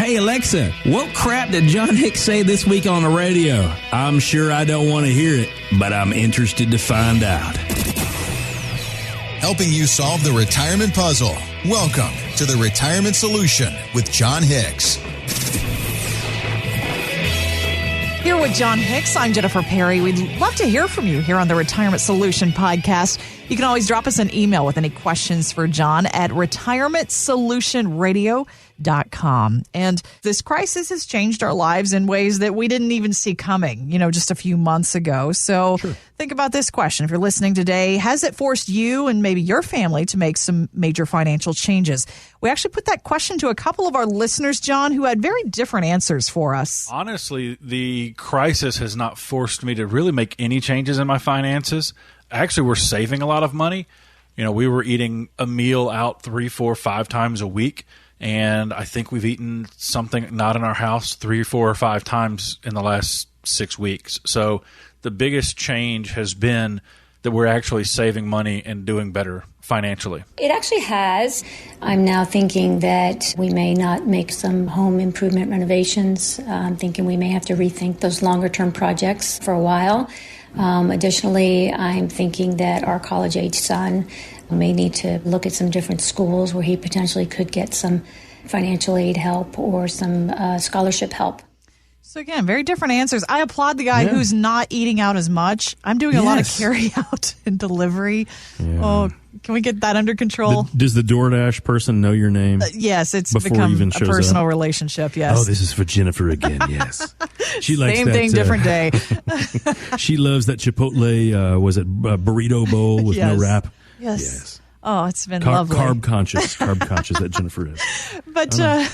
Hey, Alexa, what crap did John Hicks say this week on the radio? I'm sure I don't want to hear it, but I'm interested to find out. Helping you solve the retirement puzzle. Welcome to The Retirement Solution with John Hicks. Here with John Hicks, I'm Jennifer Perry. We'd love to hear from you here on the Retirement Solution podcast. You can always drop us an email with any questions for John at retirementsolutionradio.com. And this crisis has changed our lives in ways that we didn't even see coming, just a few months ago. So Think about this question. If you're listening today, has it forced you and maybe your family to make some major financial changes? We actually put that question to a couple of our listeners, John, who had very different answers for us. Honestly, the crisis has not forced me to really make any changes in my finances. Actually, we're saving a lot of money. We were eating a meal out 3, 4, 5 times a week, and I think we've eaten something not in our house 3, 4, or 5 times in the last 6 weeks. So the biggest change has been that we're actually saving money and doing better financially. It actually has. I'm now thinking that we may not make some home improvement renovations. I'm thinking we may have to rethink those longer-term projects for a while. Additionally, I'm thinking that our college-age son may need to look at some different schools where he potentially could get some financial aid help or some scholarship help. So again, very different answers. I applaud the guy who's not eating out as much. I'm doing a lot of carry out and delivery. Yeah. Oh, can we get that under control? Does the DoorDash person know your name? Yes, it's become a personal relationship, yes. Oh, this is for Jennifer again, yes. She likes Same that, thing, different day. She loves that Chipotle, was it burrito bowl with no wrap? Yes. Oh, it's been lovely. Carb conscious that Jennifer is. But no,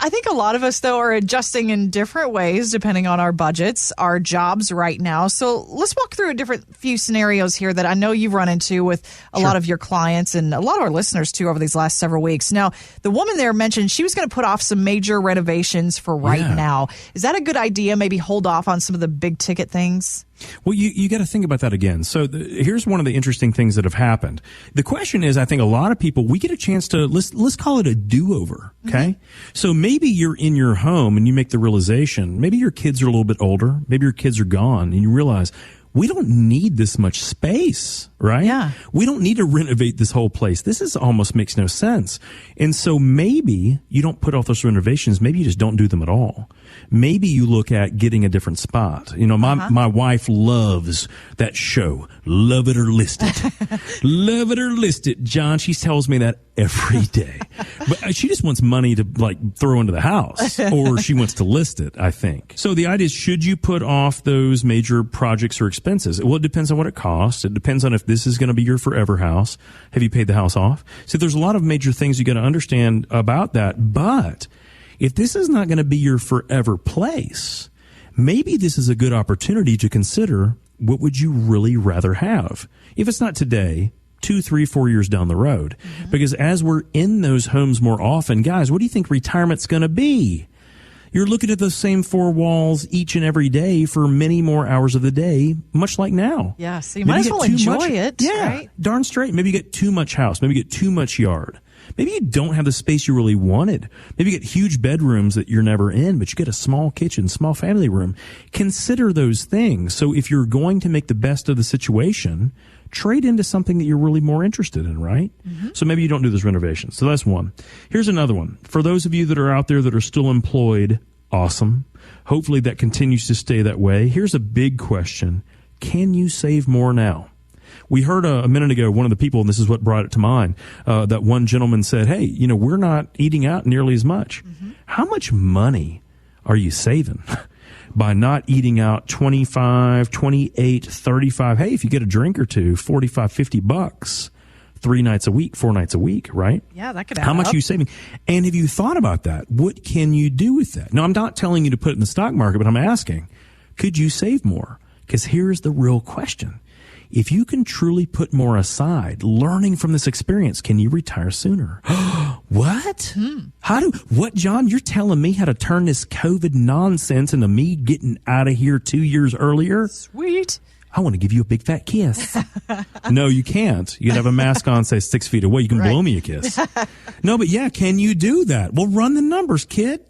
I think a lot of us, though, are adjusting in different ways depending on our budgets, our jobs right now. So let's walk through a different few scenarios here that I know you've run into with a lot of your clients and a lot of our listeners, too, over these last several weeks. Now, the woman there mentioned she was going to put off some major renovations for right now. Is that a good idea? Maybe hold off on some of the big ticket things? Well, you got to think about that again. So here's one of the interesting things that have happened. The question is, I think a lot of people, we get a chance to, let's call it a do-over, okay? Mm-hmm. So maybe you're in your home and you make the realization, maybe your kids are a little bit older, maybe your kids are gone, and you realize, we don't need this much space, right? Yeah. We don't need to renovate this whole place. This almost makes no sense. And so maybe you don't put off those renovations. Maybe you just don't do them at all. Maybe you look at getting a different spot. My wife loves that show, Love It or List It. Love It or List It, John. She tells me that every day. But she just wants money to throw into the house, or she wants to list it, I think. So the idea is, should you put off those major projects or expenses? Well, it depends on what it costs. It depends on if this is going to be your forever house. Have you paid the house off? So there's a lot of major things you got to understand about that. But if this is not going to be your forever place, maybe this is a good opportunity to consider, what would you really rather have? If it's not today, 2, 3, 4 years down the road. Mm-hmm. Because as we're in those homes more often, guys, what do you think retirement's going to be? You're looking at those same 4 walls each and every day for many more hours of the day, much like now. Yeah, so you might as well enjoy it. Yeah, right? Darn straight. Maybe you get too much house. Maybe you get too much yard. Maybe you don't have the space you really wanted. Maybe you get huge bedrooms that you're never in, but you get a small kitchen, small family room. Consider those things. So if you're going to make the best of the situation, trade into something that you're really more interested in, right? Mm-hmm. So maybe you don't do those renovations. So that's one. Here's another one. For those of you that are out there that are still employed, awesome. Hopefully that continues to stay that way. Here's a big question. Can you save more now? We heard a minute ago, one of the people, and this is what brought it to mind, that one gentleman said, hey, we're not eating out nearly as much. Mm-hmm. How much money are you saving by not eating out 25, 28, 35? Hey, if you get a drink or two, 45, 50 bucks, 3 nights a week, 4 nights a week, right? Yeah, that could add How much up. are you saving? And have you thought about that? What can you do with that? Now, I'm not telling you to put it in the stock market, but I'm asking, could you save more? Because here's the real question. If you can truly put more aside, learning from this experience, can you retire sooner? What? What, John? You're telling me how to turn this COVID nonsense into me getting out of here 2 years earlier? Sweet. I want to give you a big fat kiss. No, you can't. You can have a mask on, say 6 feet away. You can blow me a kiss. No, but yeah, can you do that? Well, run the numbers, kid.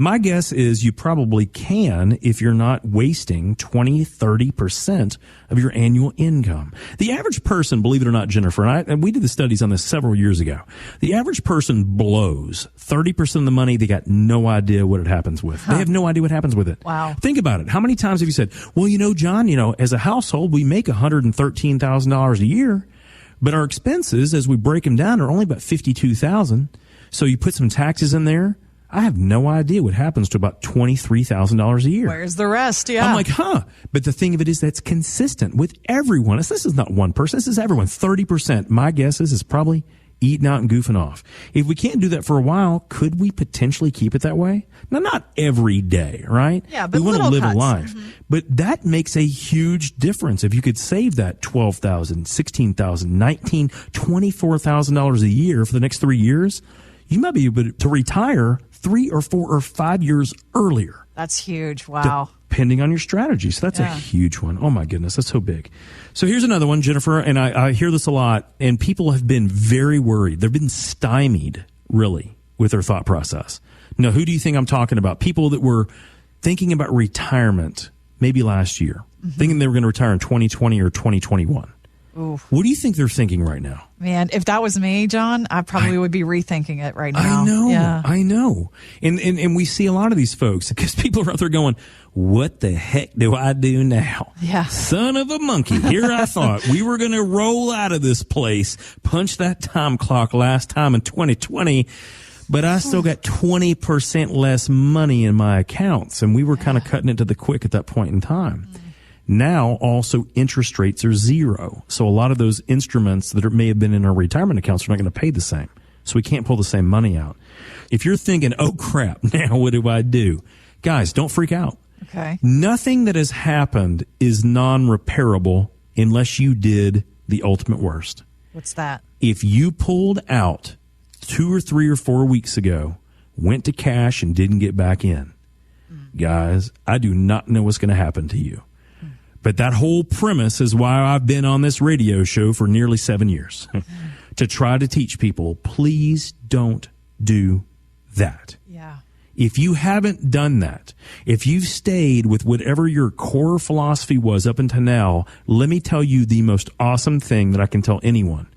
My guess is you probably can if you're not wasting 20, 30% of your annual income. The average person, believe it or not, Jennifer, and we did the studies on this several years ago, the average person blows 30% of the money they got no idea what it happens with. They have no idea what happens with it. Wow. Think about it. How many times have you said, well, John, as a household, we make $113,000 a year, but our expenses, as we break them down, are only about $52,000. So you put some taxes in there. I have no idea what happens to about $23,000 a year. Where's the rest? Yeah. I'm like, But the thing of it is that's consistent with everyone. This is not one person. This is everyone. 30%. My guess is probably eating out and goofing off. If we can't do that for a while, could we potentially keep it that way? Now, not every day, right? Yeah, but we want to live a life. Mm-hmm. But that makes a huge difference. If you could save that $12,000, $16,000, $19,000, $24,000 a year for the next 3 years, you might be able to retire 3 or 4 or 5 years earlier. That's huge. Wow. Depending on your strategy. So that's a huge one. Oh, my goodness. That's so big. So here's another one, Jennifer, and I hear this a lot, and people have been very worried. They've been stymied, really, with their thought process. Now, who do you think I'm talking about? People that were thinking about retirement maybe last year, thinking they were going to retire in 2020 or 2021. Oof. What do you think they're thinking right now? Man, if that was me, John, I probably would be rethinking it right now. I know. Yeah. I know. And we see a lot of these folks because people are out there going, what the heck do I do now? Yeah. Son of a monkey. Here I thought we were going to roll out of this place, punch that time clock last time in 2020, but I still got 20% less money in my accounts. And we were kind of cutting it to the quick at that point in time. Now, also, interest rates are zero. So a lot of those instruments that may have been in our retirement accounts are not going to pay the same. So we can't pull the same money out. If you're thinking, oh, crap, now what do I do? Guys, don't freak out. Okay. Nothing that has happened is non-repairable unless you did the ultimate worst. What's that? If you pulled out 2 or 3 or 4 weeks ago, went to cash and didn't get back in, guys, I do not know what's going to happen to you. But that whole premise is why I've been on this radio show for nearly 7 years, to try to teach people, please don't do that. Yeah. If you haven't done that, if you've stayed with whatever your core philosophy was up until now, let me tell you the most awesome thing that I can tell anyone.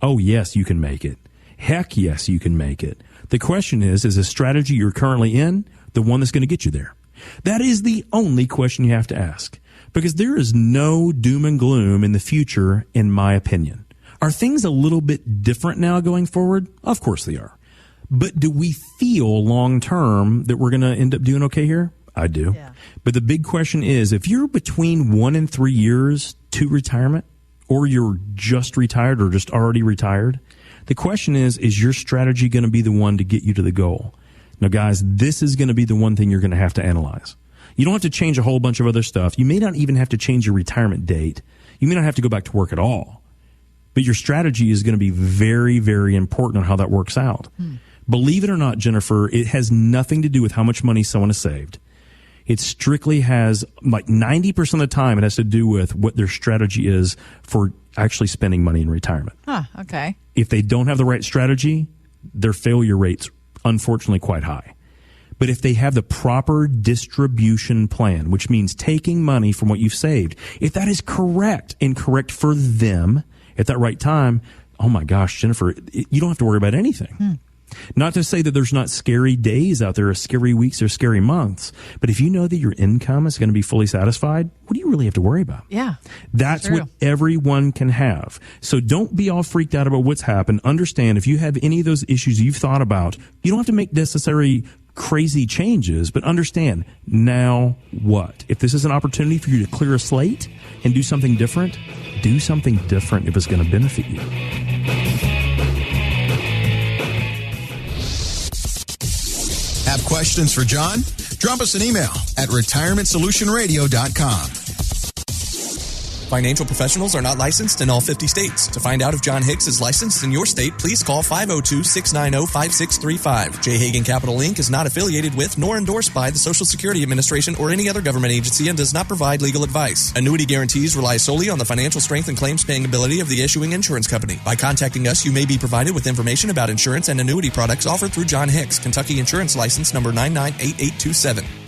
Oh, yes, you can make it. Heck, yes, you can make it. The question is the strategy you're currently in the one that's going to get you there? That is the only question you have to ask. Because there is no doom and gloom in the future, in my opinion. Are things a little bit different now going forward? Of course they are. But do we feel long term that we're going to end up doing okay here? I do. Yeah. But the big question is, if you're between 1 and 3 years to retirement, or you're just retired or just already retired, the question is your strategy going to be the one to get you to the goal? Now, guys, this is going to be the one thing you're going to have to analyze. You don't have to change a whole bunch of other stuff. You may not even have to change your retirement date. You may not have to go back to work at all. But your strategy is going to be very, very important on how that works out. Believe it or not, Jennifer, it has nothing to do with how much money someone has saved. It strictly has, like 90% of the time, it has to do with what their strategy is for actually spending money in retirement. Okay. If they don't have the right strategy, their failure rate's unfortunately quite high. But if they have the proper distribution plan, which means taking money from what you've saved, if that is correct and correct for them at that right time, oh my gosh, Jennifer, you don't have to worry about anything. Not to say that there's not scary days out there, or scary weeks, or scary months, but if you know that your income is going to be fully satisfied, what do you really have to worry about? Yeah. That's what everyone can have. So don't be all freaked out about what's happened. Understand, if you have any of those issues you've thought about, you don't have to make necessary crazy changes, but understand, now what? If this is an opportunity for you to clear a slate and do something different, do something different if it's going to benefit you. Have questions for John? Drop us an email at retirementsolutionradio.com. Financial professionals are not licensed in all 50 states. To find out if John Hicks is licensed in your state, please call 502-690-5635. J. Hagan Capital Inc. is not affiliated with nor endorsed by the Social Security Administration or any other government agency and does not provide legal advice. Annuity guarantees rely solely on the financial strength and claims paying ability of the issuing insurance company. By contacting us, you may be provided with information about insurance and annuity products offered through John Hicks, Kentucky Insurance License number 998827.